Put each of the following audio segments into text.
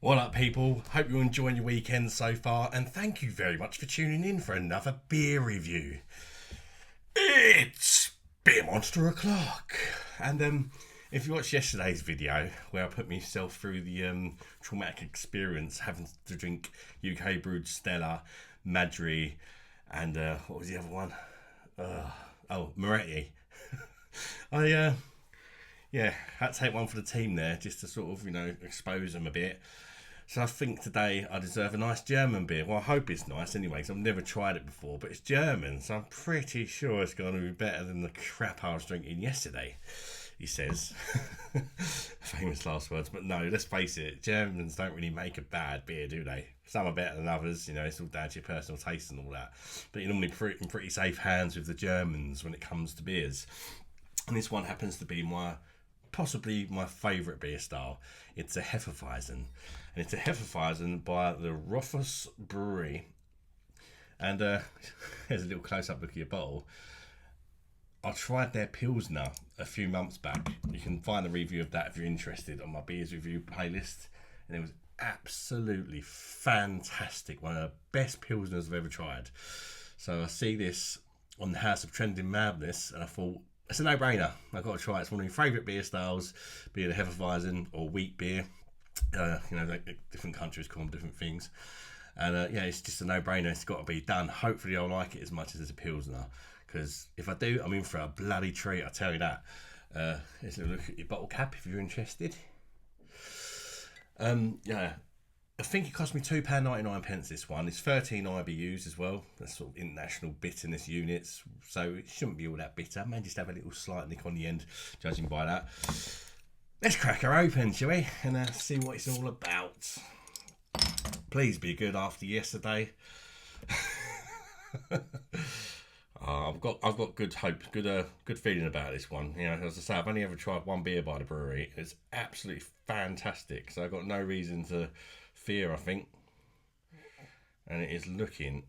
What up, people? Hope you're enjoying your weekend so far, and thank you very much for tuning in for another beer review. It's Beer Monster O'Clock, and if you watched yesterday's video where I put myself through the traumatic experience having to drink UK brewed Stella, Madri, and what was the other one? Moretti. I had to take one for the team there just to sort of expose them a bit. So I think today I deserve a nice German beer. Well, I hope it's nice anyway, because I've never tried it before, but it's German, so I'm pretty sure it's going to be better than the crap I was drinking yesterday, he says. Famous last words. But no, let's face it, Germans don't really make a bad beer, do they? Some are better than others, it's all down to your personal taste and all that. But you're normally in pretty safe hands with the Germans when it comes to beers. And this one happens to be possibly my favourite beer style. It's a Hefeweizen. And it's a Hefeweizen by the Rothaus Brewery. And here's a little close-up look at your bottle. I tried their Pilsner a few months back. You can find a review of that if you're interested on my Beers Review playlist. And it was absolutely fantastic. One of the best Pilsners I've ever tried. So I see this on the House of Trending Madness, and I thought, it's a no-brainer. I've got to try it. It's one of my favourite beer styles, be it a Hefeweizen or wheat beer. Different countries call them different things. And it's just a no-brainer. It's got to be done. Hopefully I'll like it as much as a Pilsner. Because if I do, I'm in for a bloody treat, I tell you that. Let's have a look at your bottle cap if you're interested. I think it cost me £2.99 this one. It's 13 IBUs as well. That's sort of international bitterness units. So it shouldn't be all that bitter. May just have a little slight nick on the end, judging by that. Let's crack her open, shall we? And see what it's all about. Please be good after yesterday. I've got good hope, good feeling about this one. As I say, I've only ever tried one beer by the brewery. It's absolutely fantastic. So I've got no reason to fear, I think. And it is looking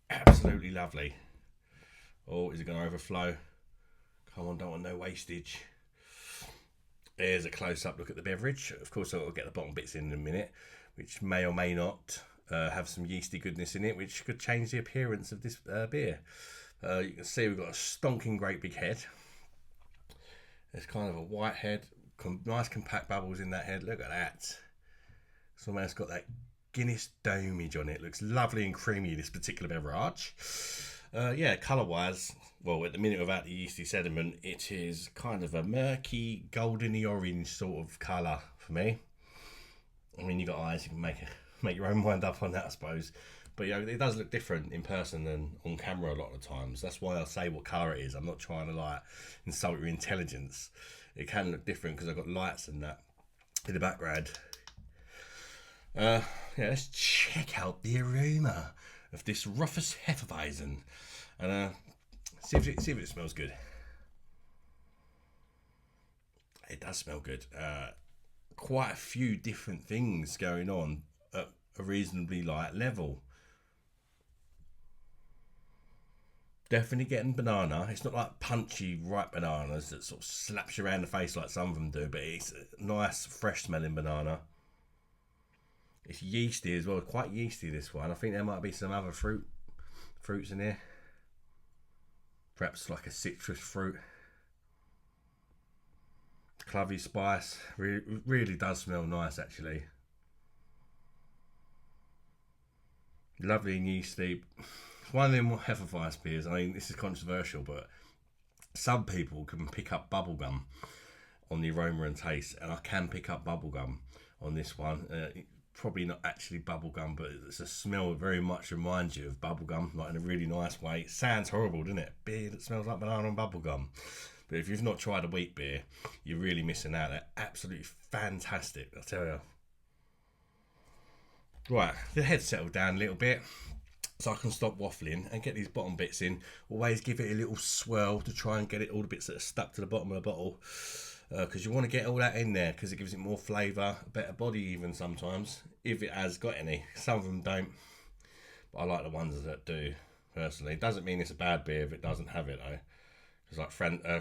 absolutely lovely. Oh, is it going to overflow? Come on, don't want no wastage. There's a close-up look at the beverage. Of course, I'll get the bottom bits in a minute, which may or may not have some yeasty goodness in it, which could change the appearance of this beer. You can see we've got a stonking great big head. There's kind of a white head, nice compact bubbles in that head. Look at that. It's almost got that Guinness domage on it. Looks lovely and creamy, this particular beverage. Colour-wise, well, at the minute without the yeasty sediment, it is kind of a murky, goldeny orange sort of colour for me. I mean, you've got eyes, you can make your own mind up on that, I suppose. But it does look different in person than on camera a lot of the times. That's why I say what colour it is. I'm not trying to insult your intelligence. It can look different because I've got lights and that in the background. Let's check out the aroma of this Rothaus Hefeweizen and see if it smells good. It does smell good. Quite a few different things going on at a reasonably light level. Definitely getting banana. It's not like punchy ripe bananas that sort of slaps you around the face like some of them do, but it's a nice fresh smelling banana. It's yeasty as well, quite yeasty this one. I think there might be some other fruits in here. Perhaps like a citrus fruit. Clovey spice. Really does smell nice actually. Lovely and yeasty. One of them Hefeweizen beers. I mean, this is controversial, but some people can pick up bubblegum on the aroma and taste, and I can pick up bubblegum on this one. Probably not actually bubblegum, but it's a smell that very much reminds you of bubblegum, in a really nice way. It sounds horrible, doesn't it? Beer that smells like banana and bubblegum. But if you've not tried a wheat beer, you're really missing out. They're absolutely fantastic, I tell you. Right, the head settled down a little bit, so I can stop waffling and get these bottom bits in. Always give it a little swirl to try and get it all the bits that are stuck to the bottom of the bottle, because you want to get all that in there because it gives it more flavour, a better body even sometimes, if it has got any. Some of them don't, but I like the ones that do, personally. It doesn't mean it's a bad beer if it doesn't have it though, because like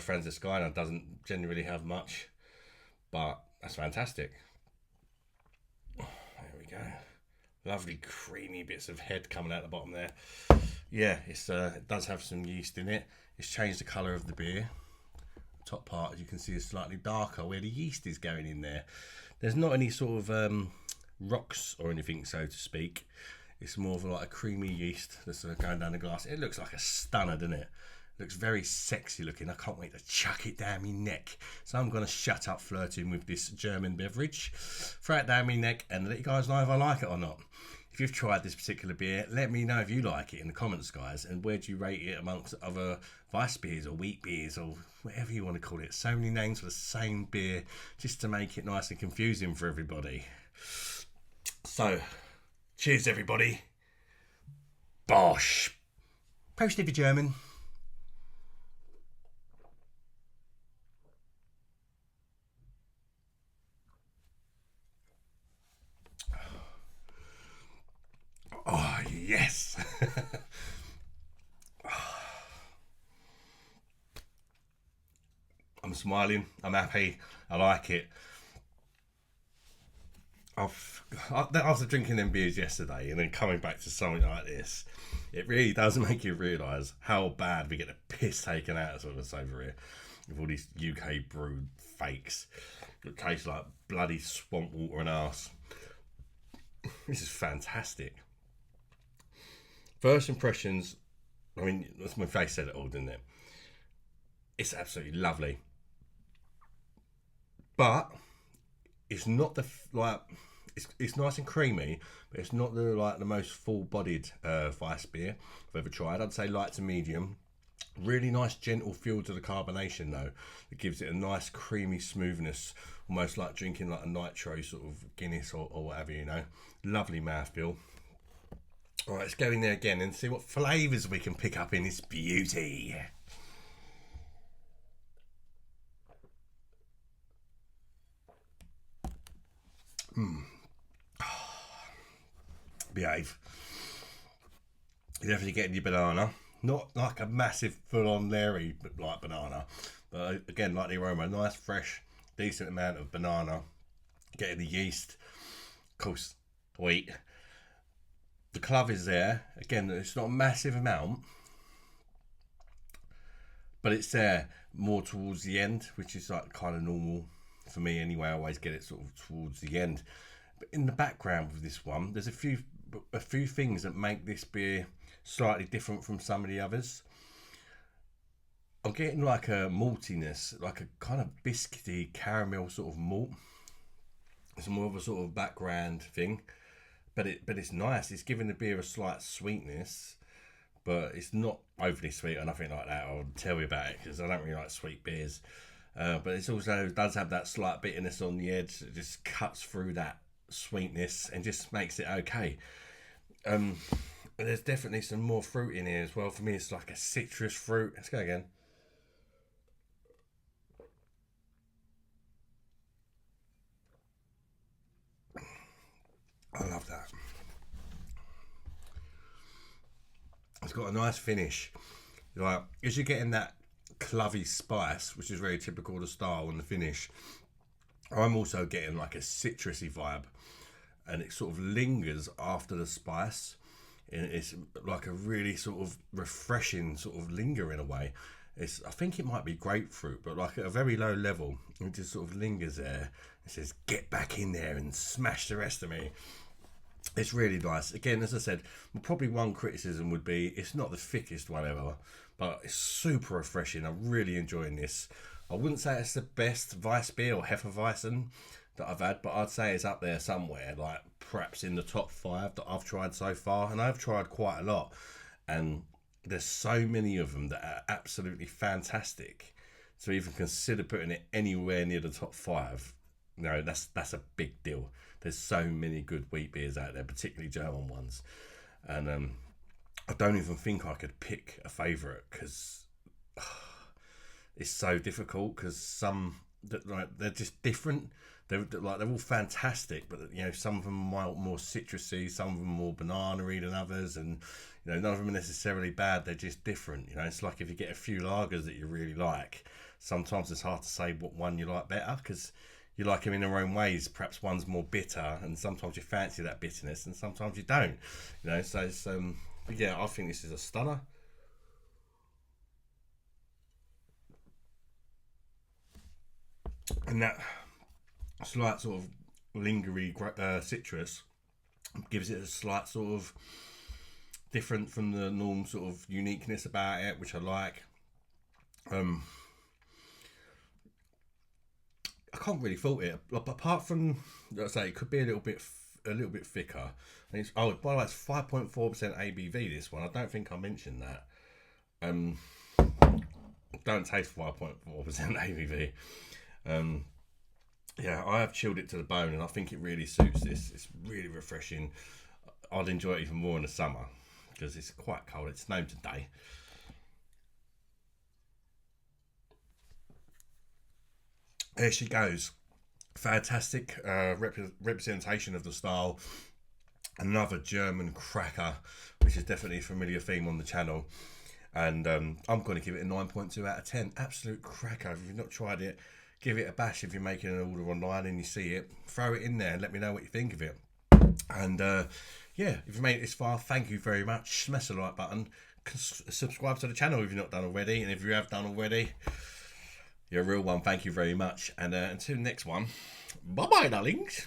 Franziskaner doesn't generally have much, but that's fantastic. There Lovely creamy bits of head coming out the bottom there. Yeah, it does have some yeast in it. It's changed the colour of the beer. Top part, as you can see, is slightly darker where the yeast is going in there. There's not any sort of rocks or anything, so to speak. It's more of like a creamy yeast that's going down the glass. It looks like a stunner, doesn't it? Looks very sexy looking. I can't wait to chuck it down my neck. So I'm going to shut up flirting with this German beverage, throw it down my neck, and let you guys know if I like it or not. If you've tried this particular beer, let me know if you like it in the comments, guys. And where do you rate it amongst other weissbiers or wheat beers or whatever you want to call it? So many names for the same beer just to make it nice and confusing for everybody. So, cheers everybody. Bosh. Prost if you're German. Oh, yes. I'm smiling. I'm happy. I like it. After drinking them beers yesterday and then coming back to something like this, it really does make you realise how bad we get the piss taken out of us over here with all these UK brewed fakes that taste like bloody swamp water and arse. This is fantastic. First impressions, I mean, that's my face said it all, didn't it? It's absolutely lovely. But it's not the it's nice and creamy, but it's not the most full-bodied Weiss beer I've ever tried. I'd say light to medium. Really nice gentle feel to the carbonation though. It gives it a nice creamy smoothness, almost like drinking like a nitro sort of Guinness or whatever, you know. Lovely mouthfeel. Alright, let's go in there again and see what flavours we can pick up in this beauty. Behave. You're definitely getting your banana. Not like a massive full-on Larry like banana, but again, like the aroma, nice, fresh, decent amount of banana. Getting the yeast, of course, wheat. The clove is there. Again, it's not a massive amount, but it's there more towards the end, which is like kind of normal for me anyway. I always get it sort of towards the end. But in the background with this one, there's a few things that make this beer slightly different from some of the others. I'm getting like a maltiness, like a kind of biscuity caramel sort of malt. It's more of a sort of background thing, but it's nice. It's giving the beer a slight sweetness, but it's not overly sweet or nothing like that. I'll tell you about it because I don't really like sweet beers. But it also does have that slight bitterness on the edge that just cuts through that sweetness and just makes it okay. There's definitely some more fruit in here as well. For me, it's like a citrus fruit. Let's go again. I love that. It's got a nice finish. Like, as you're getting that clovey spice, which is very typical of the style and the finish, I'm also getting like a citrusy vibe, and it sort of lingers after the spice. And it's like a really sort of refreshing sort of linger in a way. I think it might be grapefruit, but like at a very low level, it just sort of lingers there. It says, "Get back in there and smash the rest of me." It's really nice. Again, as I said, probably one criticism would be it's not the thickest one ever, but it's super refreshing. I'm really enjoying this. I wouldn't say it's the best weissbier or Hefeweizen that I've had, but I'd say it's up there somewhere, like perhaps in the top 5 that I've tried so far. And I've tried quite a lot, and there's so many of them that are absolutely fantastic. To even consider putting it anywhere near the top 5, no, that's a big deal. There's so many good wheat beers out there, particularly German ones, and I don't even think I could pick a favourite because it's so difficult. Because some they're just different. They're all fantastic, but you know, some of them are more citrusy, some of them more banana-y than others, and you know, none of them are necessarily bad. They're just different. You know, it's like if you get a few lagers that you really like, sometimes it's hard to say what one you like better because you like them in their own ways. Perhaps one's more bitter, and sometimes you fancy that bitterness, and sometimes you don't. You know, so it's, but yeah, I think this is a stunner. And that slight sort of lingery citrus gives it a slight sort of different from the norm sort of uniqueness about it, which I like. I can't really fault it, apart from, let's say, it could be a little bit thicker. And it's, oh, by the way, it's 5.4% ABV. This one, I don't think I mentioned that. Don't taste 5.4% ABV. Yeah, I have chilled it to the bone, and I think it really suits this. It's really refreshing. I'd enjoy it even more in the summer because it's quite cold. It's snowed today. There she goes. Fantastic representation of the style. Another German cracker, which is definitely a familiar theme on the channel. And I'm going to give it a 9.2 out of 10. Absolute cracker. If you've not tried it, give it a bash. If you're making an order online and you see it, throw it in there and let me know what you think of it. And yeah, if you made it this far, thank you very much. Smash the like button. Subscribe to the channel if you've not done already. And if you have done already, you're a real one. Thank you very much. And until the next one, bye-bye, darlings.